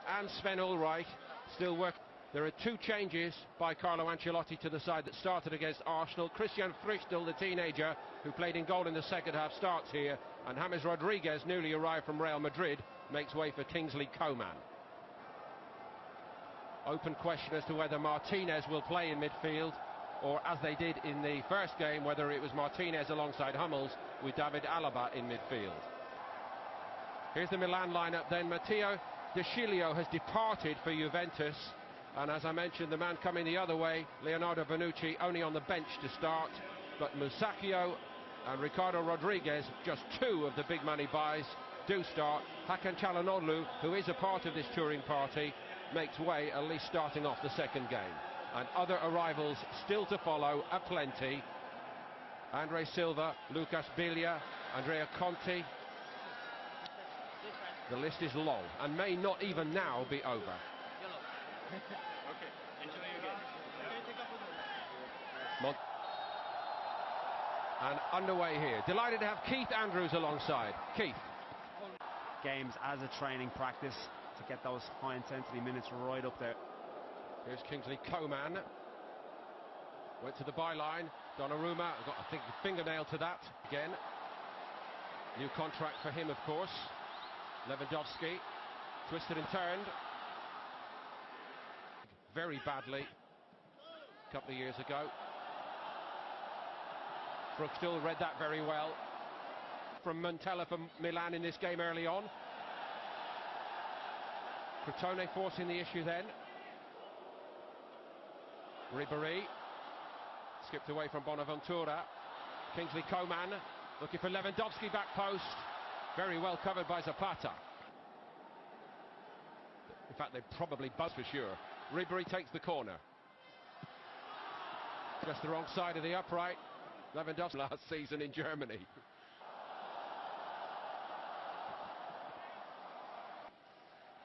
Villa and Sven Ulreich still work. There are two changes by Carlo Ancelotti to the side that started against Arsenal. Christian Frichtel, the teenager who played in goal in the second half, starts here, and James Rodriguez, newly arrived from Real Madrid, makes way for Kingsley Coman. Open question as to whether Martinez will play in midfield, or as they did in the first game, whether it was Martinez alongside Hummels with David Alaba in midfield. Here's the Milan lineup then. Matteo De Sciglio has departed for Juventus, and as I mentioned, the man coming the other way, Leonardo Bonucci, only on the bench to start, but Musacchio and Ricardo Rodriguez, just two of the big money buys, do start. Hakan Çalhanoğlu, who is a part of this touring party, makes way, at least starting off the second game. And other arrivals still to follow, aplenty. Andre Silva, Lucas Biglia, Andrea Conti. The list is long and may not even now be over. Okay, enjoy your game. And underway here. Delighted to have Keith Andrews alongside. Keith. Games as a training practice to get those high intensity minutes right up there. Here's Kingsley Coman. Went to the byline. Donnarumma got, I think, a fingernail to that again. New contract for him, of course. Lewandowski twisted and turned very badly a couple of years ago. Frichtel read that very well from Montella for Milan in this game early on. Crotone forcing the issue then. Ribéry skipped away from Bonaventura. Kingsley Coman looking for Lewandowski, back post. Very well covered by Zapata. In fact, they probably buzz for sure. Ribéry takes the corner. Just the wrong side of the upright. Lewandowski last season in Germany.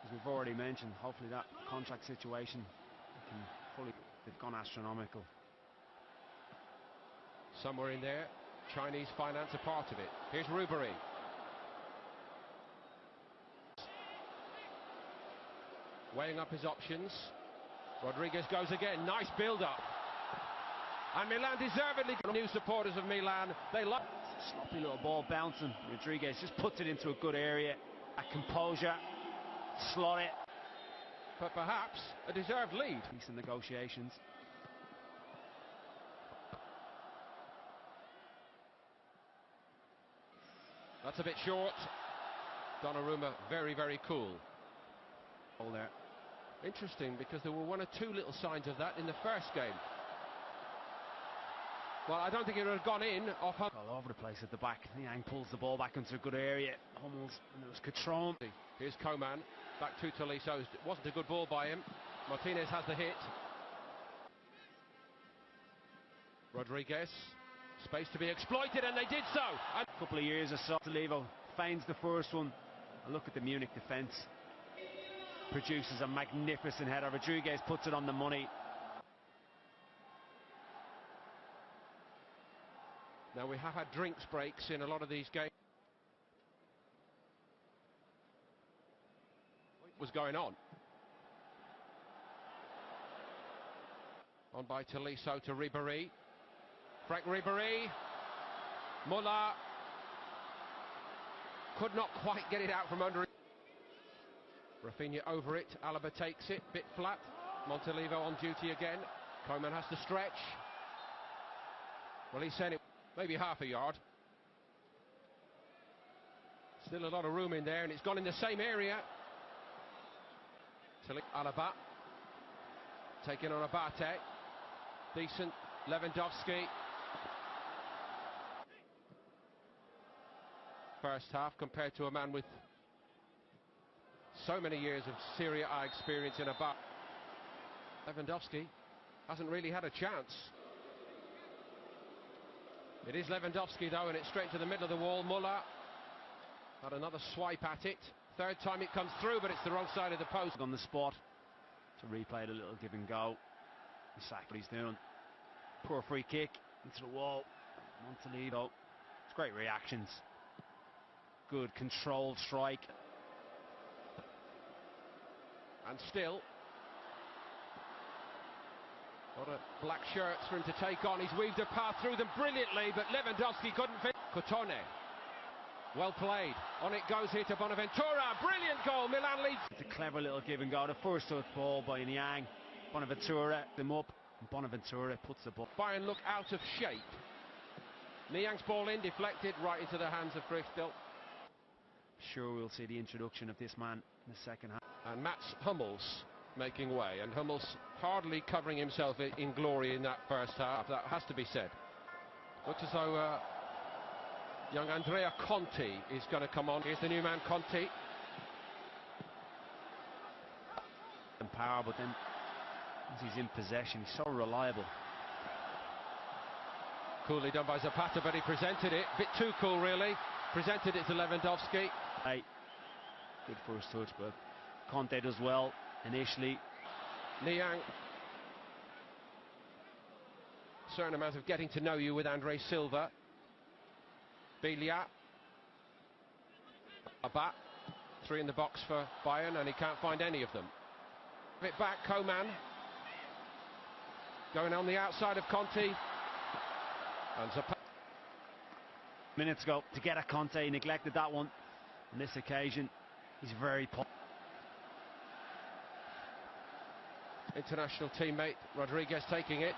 As we've already mentioned, hopefully that contract situation can fully... They've gone astronomical. Somewhere in there, Chinese finance a part of it. Here's Ribéry. Weighing up his options. Rodriguez goes again. Nice build-up. And Milan deservedly. New supporters of Milan, they love. Sloppy little ball bouncing. Rodriguez just puts it into a good area. That composure. Slot it. But perhaps a deserved lead. Decent negotiations. That's a bit short. Donnarumma very, very cool. All there. Interesting, because there were one or two little signs of that in the first game. Well, I don't think it would have gone in off. All over the place at the back. Niang pulls the ball back into a good area. Hummels, and there was Catrone. Here's Coman, back to Tolisso. It wasn't a good ball by him. Martinez has the hit. Rodriguez, space to be exploited, and they did so. A couple of years or so. Tolisso feigns the first one. A look at the Munich defence. Produces a magnificent header. Rodriguez puts it on the money. Now, we have had drinks breaks in a lot of these games. What was going on? On by Tolisso to Ribéry. Frank Ribéry. Muller could not quite get it out from under it. Rafinha over it. Alaba takes it. Bit flat. Montolivo on duty again. Coman has to stretch. Well, he sent it maybe half a yard. Still a lot of room in there, and it's gone in the same area. Alaba taking on Abate. Decent. Lewandowski. First half compared to a man with so many years of Serie A experience in Abate. Lewandowski hasn't really had a chance. It is Lewandowski though, and it's straight to the middle of the wall. Muller had another swipe at it. Third time it comes through, but it's the wrong side of the post. On the spot to replay the little give and go. Exactly what he's doing. Poor free kick into the wall. Montolivo. It's great reactions. Good controlled strike. And still, got a black shirts for him to take on. He's weaved a path through them brilliantly, but Lewandowski couldn't fit. Cotone, well played. On it goes here to Bonaventura. Brilliant goal. Milan leads. It's a clever little give and go. The first touch ball by Niang. Bonaventura them up. And Bonaventura puts the ball. Bayern look out of shape. Niang's ball in, deflected right into the hands of Frichtl. Sure, we'll see the introduction of this man in the second half. And Mats Hummels making way, and Hummels hardly covering himself in glory in that first half. That has to be said. Looks as though young Andrea Conti is going to come on. Here's the new man, Conti. And power, but then once he's in possession, he's so reliable. Coolly done by Zapata, but he presented it. Bit too cool, really. Presented it to Lewandowski. Hey, good first touch, but Conte does well initially. Niang. Certain amount of getting to know you with Andre Silva. Belia. Alaba. 3 in the box for Bayern, and he can't find any of them. It back, Coman. Going on the outside of Conti. And Zapata. Minutes ago to get at Conte, he neglected that one. On this occasion, he's very international teammate Rodriguez taking it.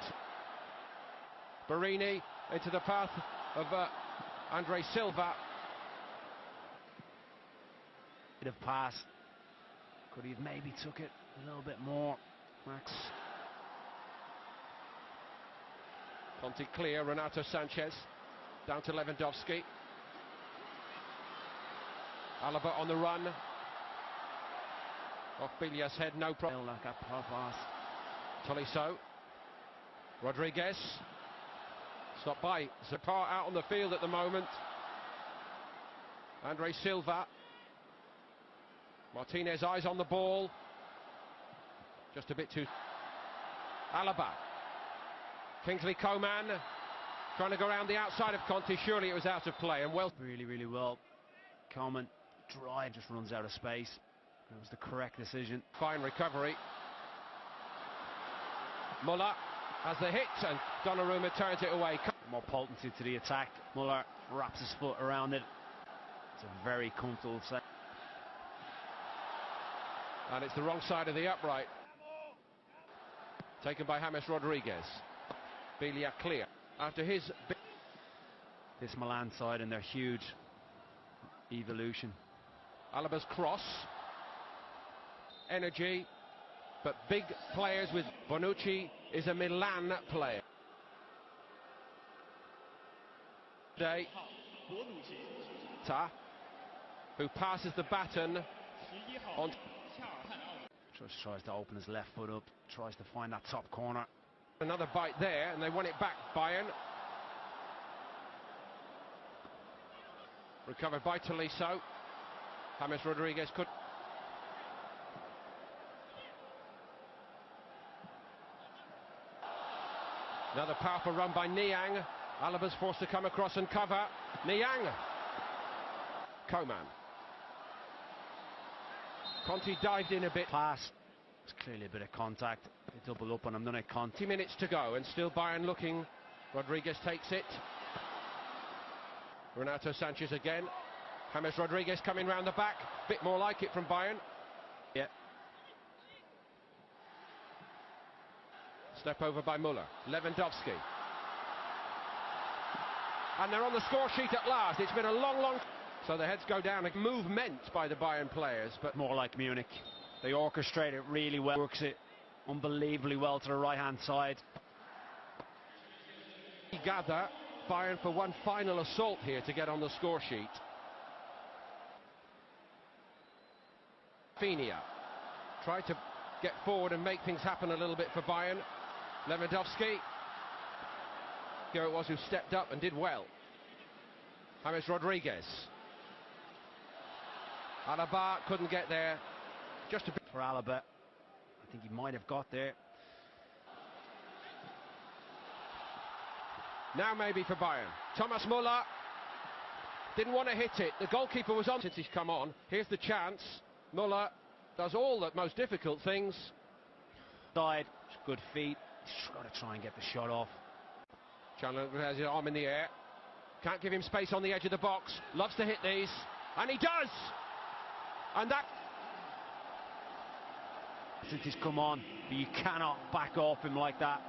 Barini into the path of Andre Silva. Bit of pass. Could he have maybe took it a little bit more, Max? Conti clear, Renato Sanchez down to Lewandowski. Alaba on the run. Off Bilia's head, no problem. Like a pass. Tolisso. Rodriguez. Stopped by Zapata out on the field at the moment. Andre Silva. Martinez eyes on the ball. Just a bit too. Alaba. Kingsley Coman trying to go around the outside of Conti. Surely it was out of play, and well. Really well. Coman drive just runs out of space. It was the correct decision. Fine recovery. Muller has the hit, and Donnarumma turns it away. More potency to the attack. Muller wraps his foot around it. It's a very comfortable set. And it's the wrong side of the upright. Taken by James Rodriguez. Belia clear. After his... This Milan side and their huge evolution. Alaba's cross. Energy. But big players with... Bonucci is a Milan player. Today, Ta, who passes the baton on... Just tries to open his left foot up, tries to find that top corner. Another bite there, and they won it back, Bayern. Recovered by Tolisso. James Rodriguez could... Another powerful run by Niang. Alaba's forced to come across and cover. Niang. Coman. Conti dived in a bit. Pass. It's clearly a bit of contact. They double up on him, don't it, Conti? 20 minutes to go, and still Bayern looking. Rodriguez takes it. Renato Sanchez again. James Rodriguez coming round the back. Bit more like it from Bayern. Yeah. Step over by Muller. Lewandowski. And they're on the score sheet at last. It's been a long... So the heads go down. A movement by the Bayern players, but... More like Munich. They orchestrate it really well. Works it unbelievably well to the right-hand side. Gather Bayern for one final assault here to get on the score sheet. Finia tried to get forward and make things happen a little bit for Bayern. Lewandowski. Here it was who stepped up and did well. James Rodriguez. Alaba couldn't get there. Just a bit for Alaba. I think he might have got there. Now maybe for Bayern. Thomas Muller didn't want to hit it. The goalkeeper was on since he's come on. Here's the chance. Muller does all the most difficult things. Side, good feet. He's got to try and get the shot off. Chandler has his arm in the air. Can't give him space on the edge of the box. Loves to hit these. And he does! And that... Since he's come on, but you cannot back off him like that.